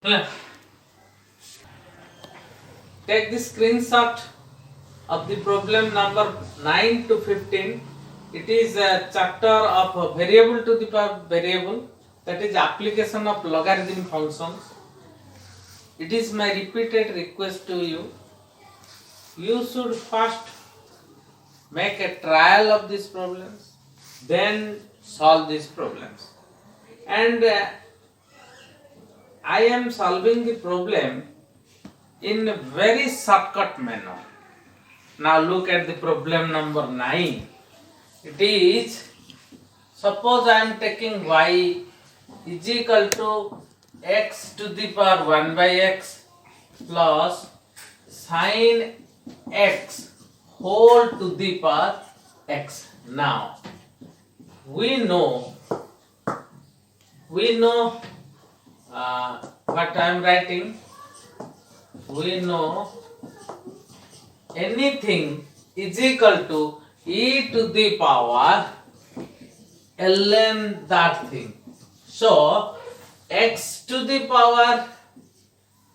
Take the screenshot of the problem number 9 to 15. It is a chapter of a variable to the power variable, that is application of logarithm functions. It is my repeated request to you. You should first make a trial of these problems, then solve these problems. And I am solving the problem in a very shortcut manner. Now look at the problem number 9. It is, suppose I am taking y is equal to x to the power 1 by x plus sin x whole to the power x. Now we know what I am writing. We know anything is equal to e to the power ln that thing. So x to the power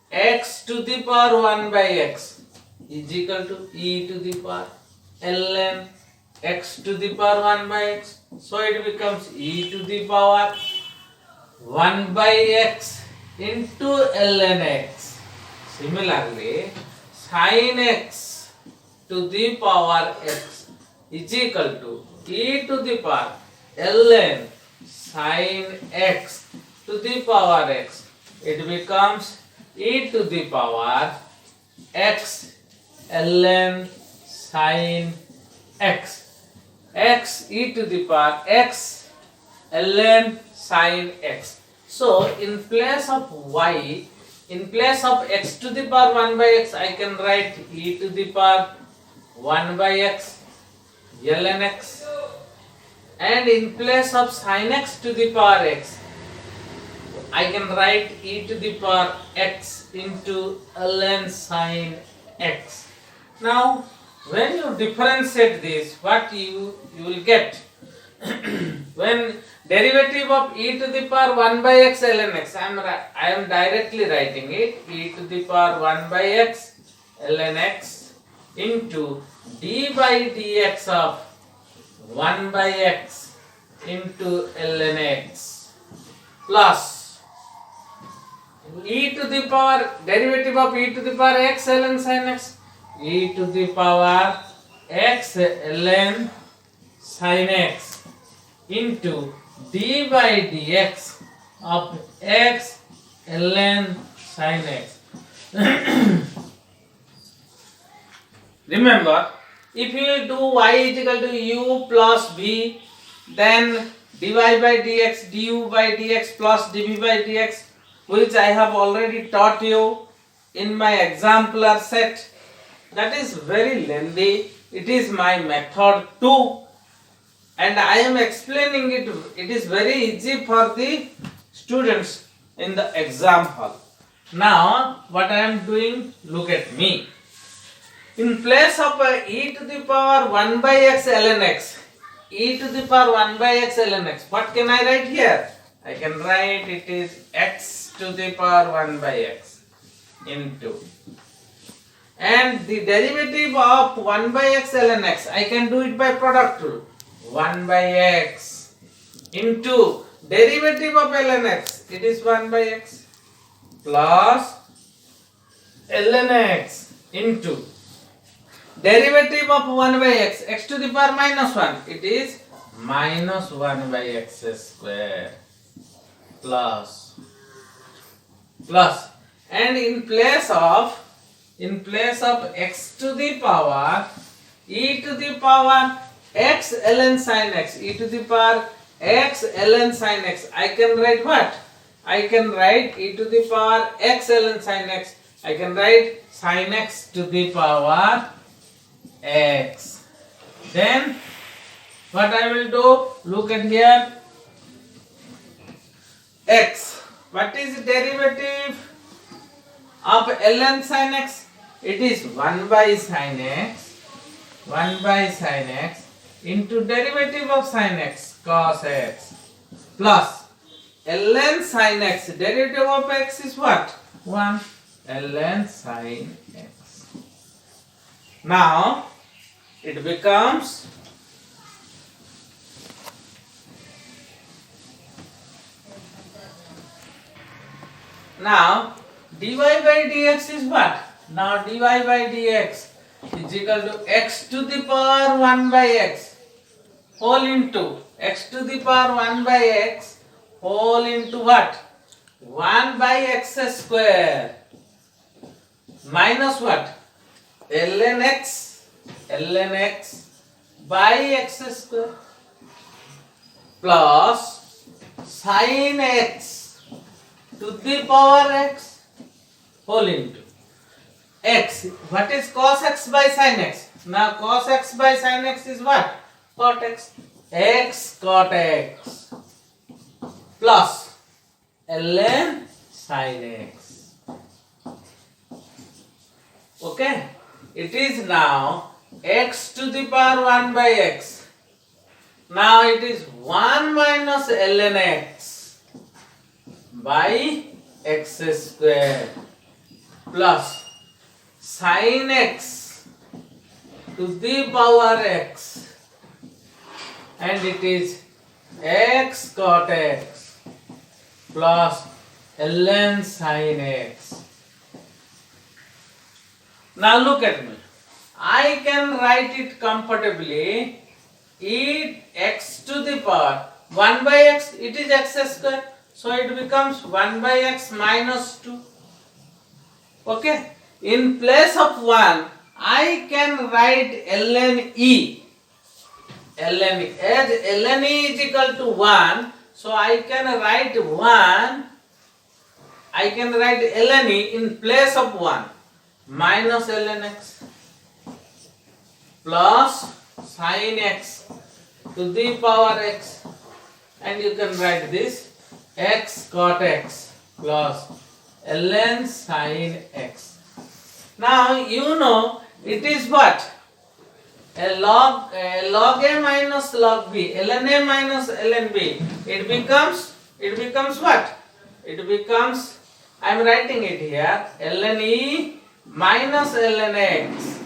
1 by x is equal to e to the power ln x to the power 1 by x. So it becomes e to the power 1 by x into ln x. Similarly, sin x to the power x is equal to e to the power ln sin x to the power x. It becomes e to the power x ln sin x. X e to the power x ln sin x. So in place of y, in place of x to the power 1 by x, I can write e to the power 1 by x ln x, and in place of sin x to the power x, I can write e to the power x into ln sin x. Now when you differentiate this, what you will get? When derivative of e to the power 1 by x ln x, I am directly writing it, e to the power 1 by x ln x into d by dx of 1 by x into ln x plus e to the power derivative of e to the power x ln sin x, e to the power x ln sin x into d by dx of x ln sin x. Remember, if you do y is equal to u plus v, then dy by dx, du by dx plus dv by dx, which I have already taught you in my exemplar set. That is very lengthy. It is my method 2. And I am explaining it. It is very easy for the students in the exam hall. Now what I am doing, look at me. In place of e to the power 1 by x ln x, e to the power 1 by x ln x, what can I write here? I can write it is x to the power 1 by x into, and the derivative of 1 by x ln x, I can do it by product rule. 1 by x into derivative of ln x, it is 1 by x plus ln x into derivative of 1 by x, x to the power minus 1, it is minus 1 by x square plus and in place of x to the power e to the power x ln sin x, e to the power x ln sin x, I can write what? I can write e to the power x ln sin x. I can write sin x to the power x. Then what I will do? Look at here. X. What is the derivative of ln sin x? It is 1 by sin x. 1 by sin x into derivative of sin x cos x plus ln sin x. Derivative of x is what? 1. Ln sin x. Now it becomes dy by dx is what? Now dy by dx is equal to x to the power 1 by x whole into x to the power 1 by x whole into what? 1 by x square minus what? ln x by x square plus sin x to the power x whole into x. What is cos x by sin x? Now cos x by sin x is what? Cot x. X cot x plus ln sin x. Okay, it is now x to the power 1 by x. Now it is 1 minus ln x by x square plus sin x to the power x, and it is x cot x plus ln sin x. Now look at me. I can write it comfortably. E x to the power 1 by x, it is x square. So it becomes 1 by x minus 2. Okay. In place of 1, I can write ln e. Ln e. As ln e is equal to 1, so I can write 1. I can write ln e in place of 1 minus ln x plus sin x to the power x, and you can write this x cot x plus ln sin x. Now you know it is what? Log a minus log b, ln a minus ln b. It becomes what? It becomes, I am writing it here, ln e minus ln x.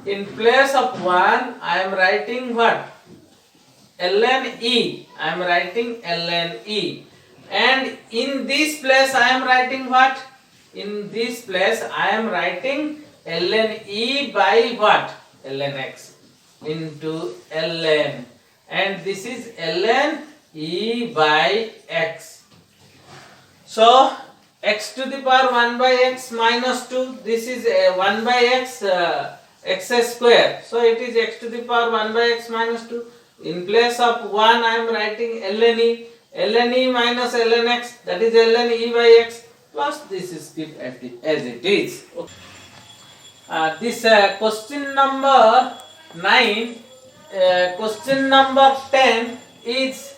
In place of 1, I am writing what? ln e. I am writing ln e. And in this place I am writing what? In this place I am writing ln e by what? ln x into ln, and this is ln e by x. So x to the power 1 by x minus 2, this is 1 by x x square. So it is x to the power 1 by x minus 2. In place of 1 I am writing ln e minus ln x, that is ln e by x, plus this is keep as it is. Okay. This question number 9, question number 10 is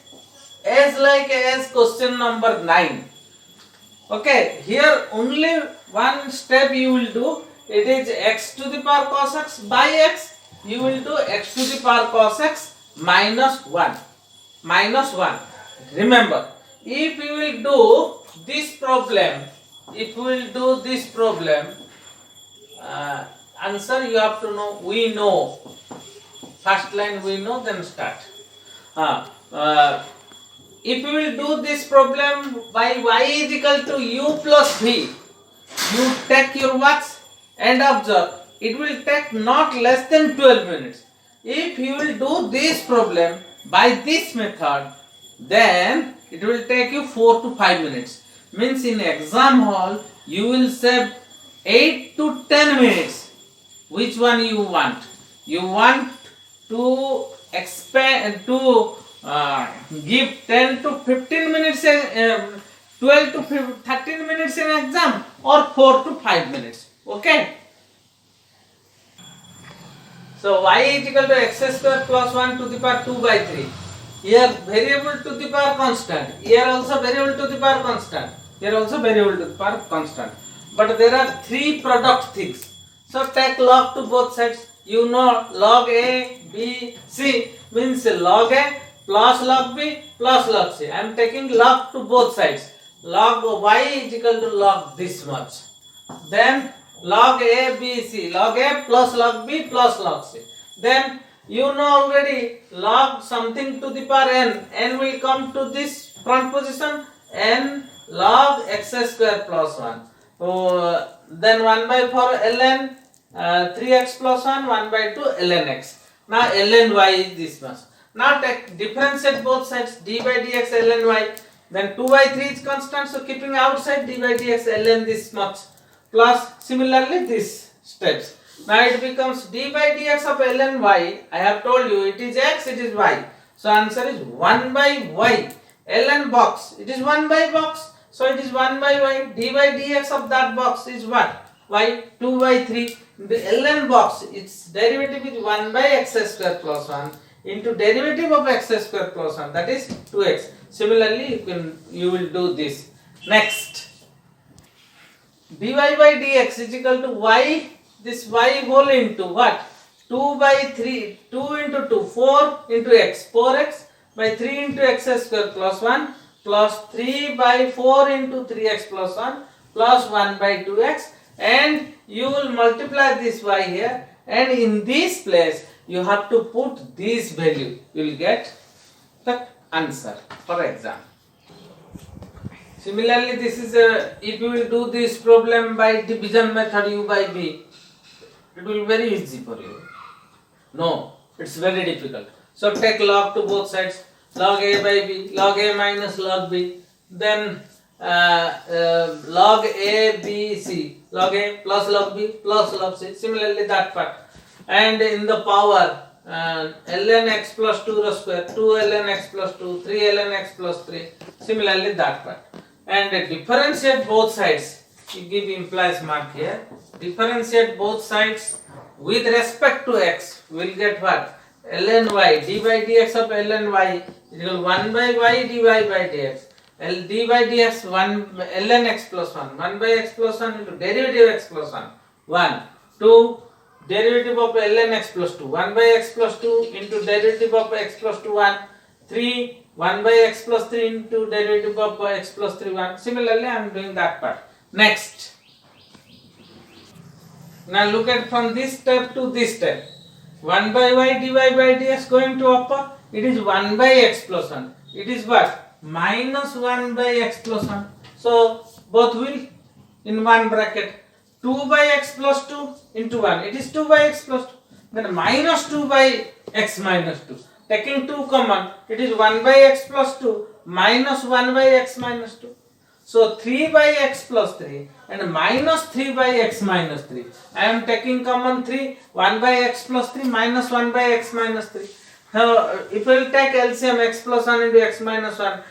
as like as question number 9. Okay, here only one step you will do. It is x to the power cos x by x. You will do x to the power cos x minus 1. Minus 1. Remember, if you will do this problem, answer you have to know. We know. First line we know, then start. If you will do this problem by y is equal to u plus v, you take your watch and observe. It will take not less than 12 minutes. If you will do this problem by this method, then it will take you 4 to 5 minutes. Means in exam hall you will save 8 to 10 minutes. Which one you want? You want to expand to give 10 to 15 minutes, 12 to 13 minutes in exam, or 4 to 5 minutes. Okay. So y is equal to x square plus 1 to the power 2 by 3. Here variable to the power constant. Here also variable to the power constant. Here also variable to the power constant. But there are three product things. So take log to both sides. You know log a, b, c means log a plus log b plus log c. I am taking log to both sides. Log y is equal to log this much. Then log a, b, c. Log a plus log b plus log c. Then you know already log something to the power n. N will come to this front position. N log x square plus 1. So then 1 by 4 ln 3x plus 1, 1 by 2 ln x. Now ln y is this much. Now take differentiate both sides, d by dx ln y. Then 2 by 3 is constant, so keeping outside d by dx ln this much. Plus similarly this steps. Now it becomes d by dx of ln y. I have told you it is x, it is y. So answer is 1 by y. ln box, it is 1 by box. So it is 1 by y. D by dx of that box is what? Y. 2 by 3. The ln box, its derivative is 1 by x square plus 1 into derivative of x square plus 1, that is 2x. Similarly, you will do this. Next, dy by dx is equal to y, this y whole into what? 2 by 3, 2 into 2, 4 into x, 4x by 3 into x square plus 1 plus 3 by 4 into 3x plus 1 plus 1 by 2x, and you will multiply this y here, and in this place you have to put this value. You will get the answer for exam. Similarly, this is if you will do this problem by division method u by b, it will be very easy for you. No, it's very difficult. So take log to both sides, log a by b, log a minus log b, then log a b c, log a plus log b plus log c. Similarly that part, and in the power ln x plus 2 square, 2 ln x plus 2, 3 ln x plus 3. Similarly that part, and differentiate both sides. You give implies mark here. Differentiate both sides with respect to x. We will get what? ln y, d by dx of ln y is equal to 1 by y dy by dx. D by dx 1 ln x plus 1, 1 by x plus 1 into derivative x plus 1, 1, 2 derivative of ln x plus 2, 1 by x plus 2 into derivative of x plus 2, 1, 3, 1 by x plus 3 into derivative of x plus 3, 1. Similarly, I am doing that part. Next. Now look at from this step to this step. 1 by y dy by dx going to upper. It is 1 by x plus 1. It is what? Minus 1 by x plus 1. So both will in one bracket. 2 by x plus 2 into 1. It is 2 by x plus 2. Then minus 2 by x minus 2. Taking 2 common, it is 1 by x plus 2 minus 1 by x minus 2. So 3 by x plus 3 and minus 3 by x minus 3. I am taking common 3, 1 by x plus 3 minus 1 by x minus 3. Now if we will take LCM x plus 1 into x minus 1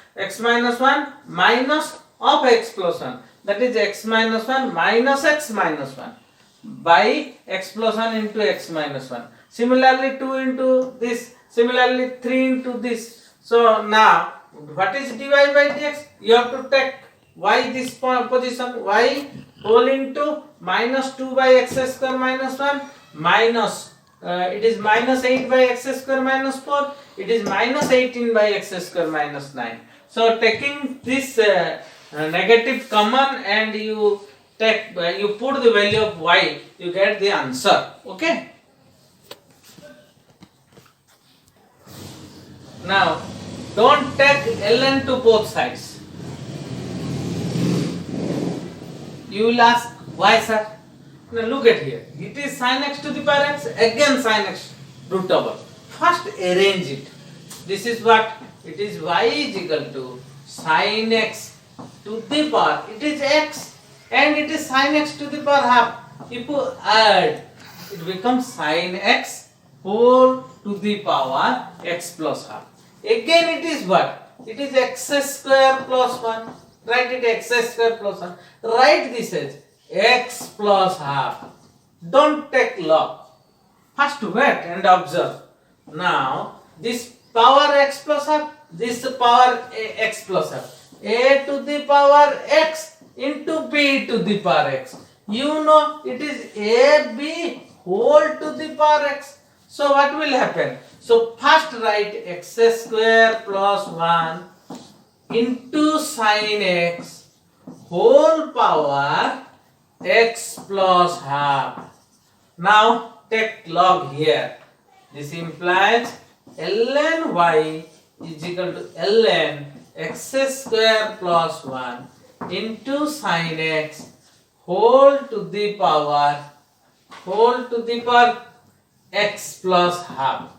minus of x plus 1, that is x minus 1 minus x minus 1 by x plus 1 into x minus 1. Similarly 2 into this, similarly 3 into this. So now what is dy by dx? You have to take y this position, y whole into minus 2 by x square minus 1 minus it is minus 8 by x square minus 4, it is minus 18 by x square minus 9. So taking this negative common and you take you put the value of y, you get the answer. Okay. Now don't take ln to both sides. You will ask why, sir? Now look at here. It is sin x to the power x, again sin x root over. First arrange it. This is what? It is y is equal to sin x to the power. It is x and it is sin x to the power half. If you add, it becomes sin x whole to the power x plus half. Again it is what? It is x square plus 1. Write it x square plus 1. Write this as x plus half. Don't take log. First wait and observe. Now this power x plus half, this power x plus half. A to the power x into b to the power x. You know it is ab whole to the power x. So what will happen? So first write x square plus 1 into sin x whole power x plus half. Now take log here. This implies ln y is equal to ln x square plus 1 into sin x whole to the power x plus half.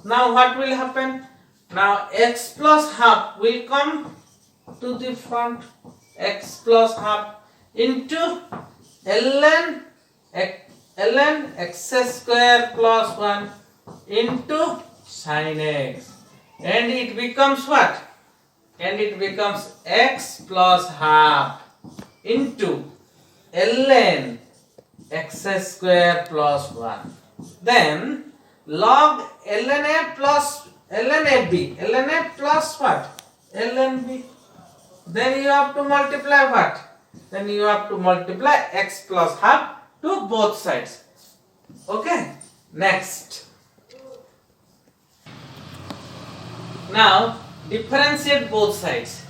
Now what will happen? Now x plus half will come to the front, x plus half into ln x square plus 1 into sin x, and it becomes what? And it becomes x plus half into ln x square plus 1. Then log ln a plus ln ab, ln a plus what? Ln b. Then you have to multiply what? Then you have to multiply x plus half to both sides. Okay. Next. Now differentiate both sides.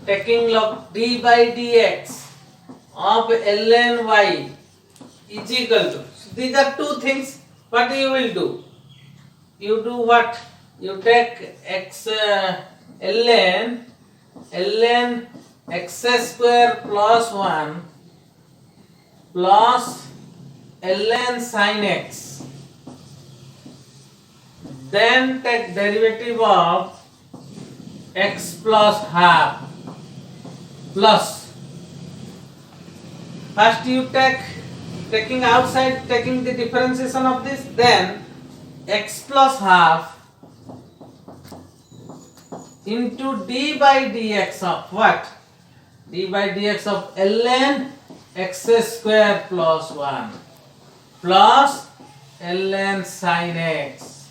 Taking log d by dx of ln y is equal to. So these are two things. What you will do? You do what? You take x ln x square plus 1 plus ln sin x. Then take derivative of x plus half plus. First you taking outside, taking the differentiation of this, then x plus half into d by dx of what? D by dx of ln x square plus 1 plus ln sin x.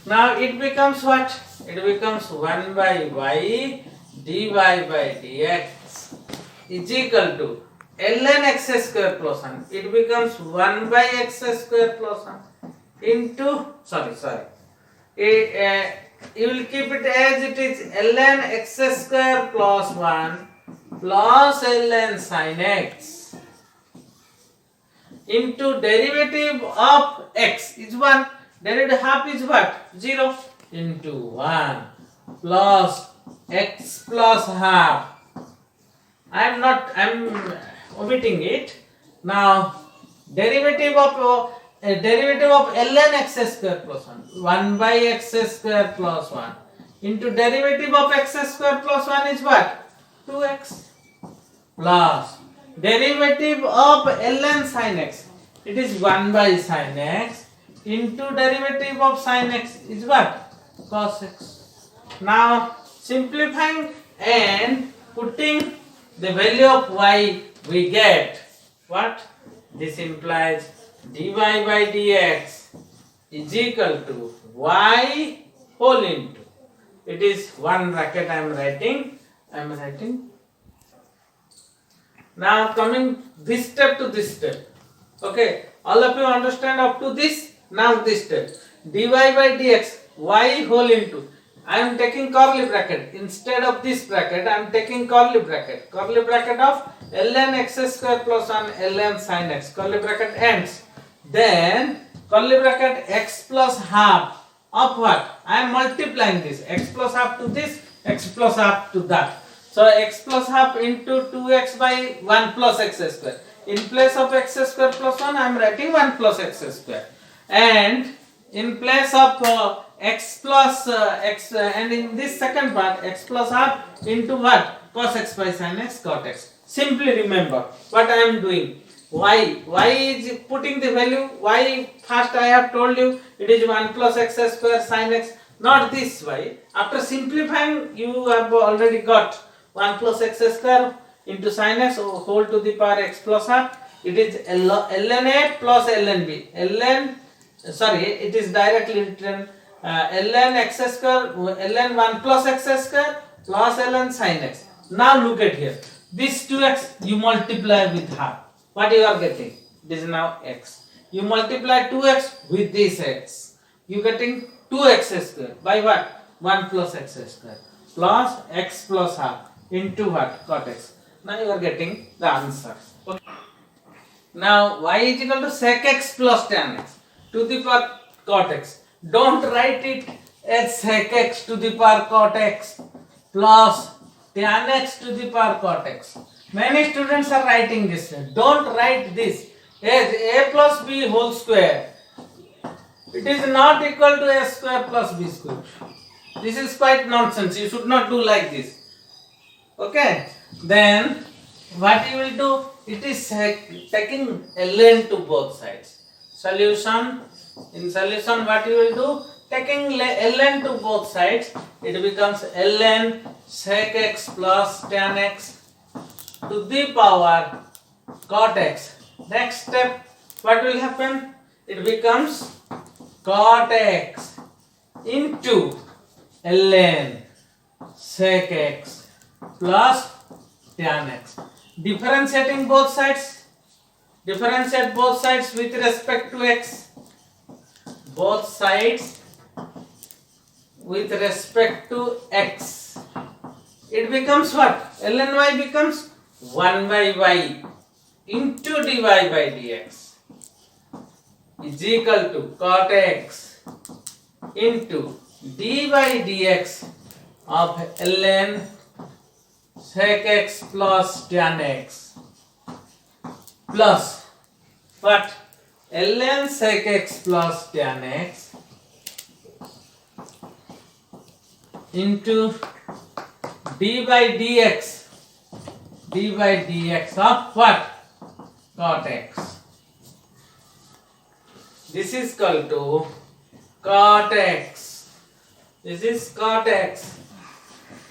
Now it becomes what? It becomes 1 by y dy by dx is equal to ln x square plus 1. It becomes 1 by x square plus 1 into, you will keep it as it is, ln x square plus 1 plus ln sin x into derivative of x is 1, derivative half is what? 0 into 1 plus x plus half. I am omitting it. Now derivative of ln x square plus 1 by x square plus 1 into derivative of x square plus 1 is what? 2x plus derivative of ln sin x, it is 1 by sin x into derivative of sin x is what? Cos x. Now simplifying and putting the value of y, we get what? This implies dy by dx is equal to y whole into, it is one bracket I am writing. Now coming this step to this step. Okay, all of you understand up to this. Now this step, dy by dx y whole into, I am taking curly bracket instead of this bracket. I am taking curly bracket of ln x square plus 1 ln sin x. Curly bracket ends. Then curly bracket x plus half of what? I am multiplying this x plus half to this, x plus half to that. So x plus half into 2x by 1 plus x square. In place of x square plus 1, I am writing 1 plus x square. And in place of x plus x, and in this second part, x plus half into what? Cos x by sin x cot x. Simply remember what I am doing. Y is putting the value. Y first I have told you it is 1 plus x square sin x. Not this y. After simplifying, you have already got 1 plus x square into sin x whole to the power x plus half. It is ln a plus ln b. It is directly written ln x square, ln 1 plus x square plus ln sin x. Now look at here. This 2x you multiply with half. What you are getting? This is now x. You multiply 2x with this x. You getting 2x square by what? 1 plus x square plus x plus half into what? Cot x. Now you are getting the answer. Okay. Now y is equal to sec x plus tan x to the power cot x. Don't write it as sec x to the power cot x plus tan x to the power cot x. Many students are writing this. Don't write this as a plus b whole square. It is not equal to a square plus b square. This is quite nonsense. You should not do like this. Okay. Then what you will do? It is taking ln to both sides. Solution. In solution, what you will do? Taking ln to both sides, it becomes ln sec x plus tan x to the power cot x. Next step, what will happen? It becomes cot x into ln sec x plus tan x. Differentiating both sides. Differentiate both sides with respect to x. Both sides with respect to x. It becomes what? Ln y becomes 1 by y into dy by dx is equal to cot x into d by dx of ln sec x plus tan x plus what? Ln sec x plus tan x into d by dx of what? Cot x. This is equal to cot x. This is cot x.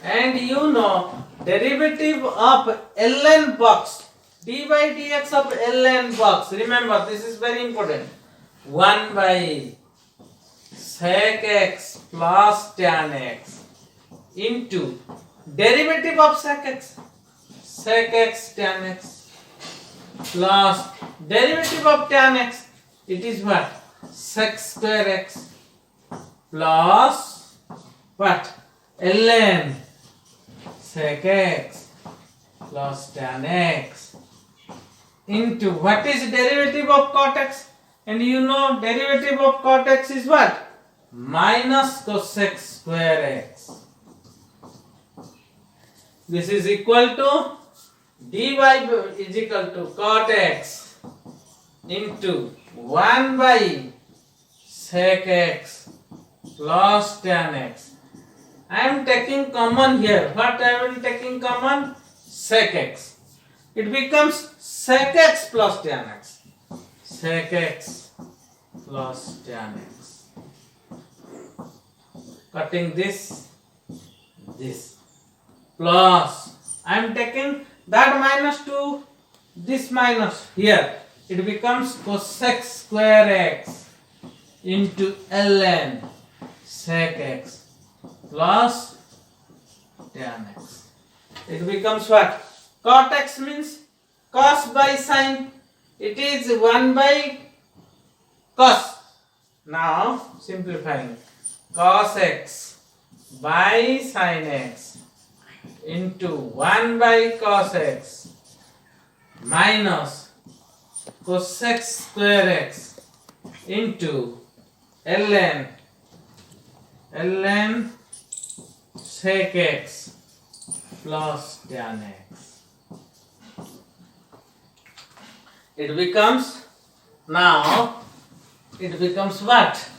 And you know derivative of ln box, d by dx of ln box. Remember, this is very important. 1 by sec x plus tan x into derivative of sec x tan x plus derivative of tan x. It is what? Sec square x plus what? Ln sec x plus tan x into what is derivative of cot x? And you know derivative of cot x is what? Minus cosec square x. This is equal to dy is equal to cot x into 1 by sec x plus tan x. I am taking common here. What I am taking common? Sec x. It becomes sec x plus tan x. Sec x plus tan x. Cutting this plus I am taking that minus to this minus here. It becomes cosec square x into ln sec x plus tan x. It becomes what? Cot x means cos by sin. It is 1 by cos. Now simplifying. Cos x by sin x into 1 by cos x minus cosec square x into ln sec x plus tan x. It becomes what?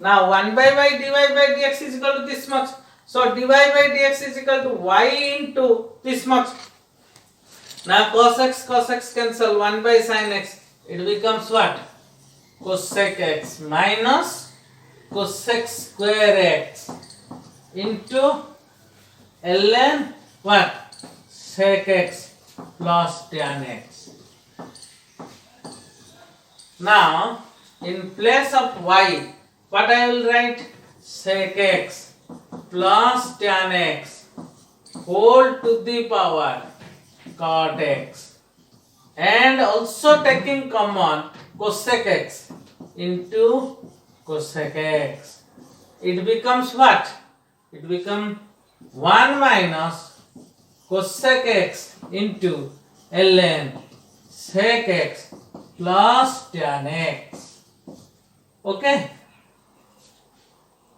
Now 1 by y dy by dx is equal to this much. So dy by dx is equal to y into this much. Now cos x cancel 1 by sin x. It becomes what? Cosec x minus cosec square x into ln what? Sec x plus tan x. Now in place of y, what I will write? Sec x plus tan x whole to the power cot x, and also taking common cosec x into cosec x. It becomes what? It becomes 1 minus cosec x into ln sec x plus tan x. Okay?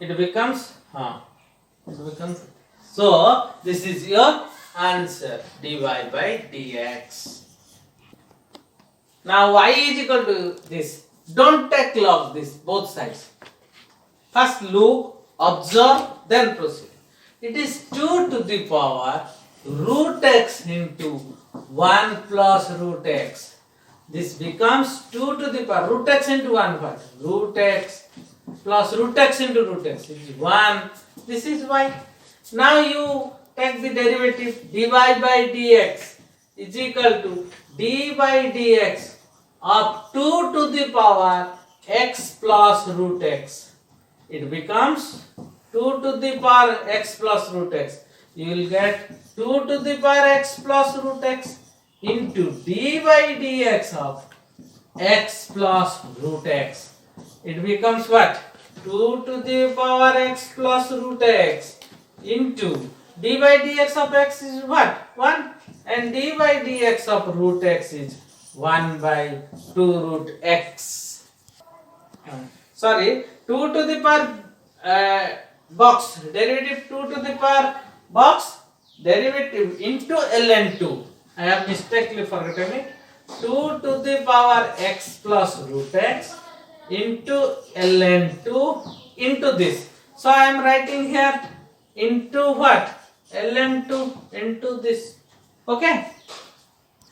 It becomes so this is your answer, dy by dx. Now y is equal to this. Don't take log this both sides. First look, observe, then proceed. It is 2 to the power root x into 1 plus root x. This becomes 2 to the power root x into 1 part. Root x plus root x into root x is 1. This is y. Now you take the derivative dy by dx is equal to d by dx of 2 to the power x plus root x. It becomes 2 to the power x plus root x. You will get 2 to the power x plus root x into d by dx of x plus root x. It becomes what? 2 to the power x plus root x into d by dx of x is what? 1, and d by dx of root x is 1 by 2 root x. Sorry, 2 to the power box, derivative 2 to the power box, derivative into ln 2. I have mistakenly forgotten it. 2 to the power x plus root x into ln 2 into this. So I am writing here into what? ln 2 into this. Okay.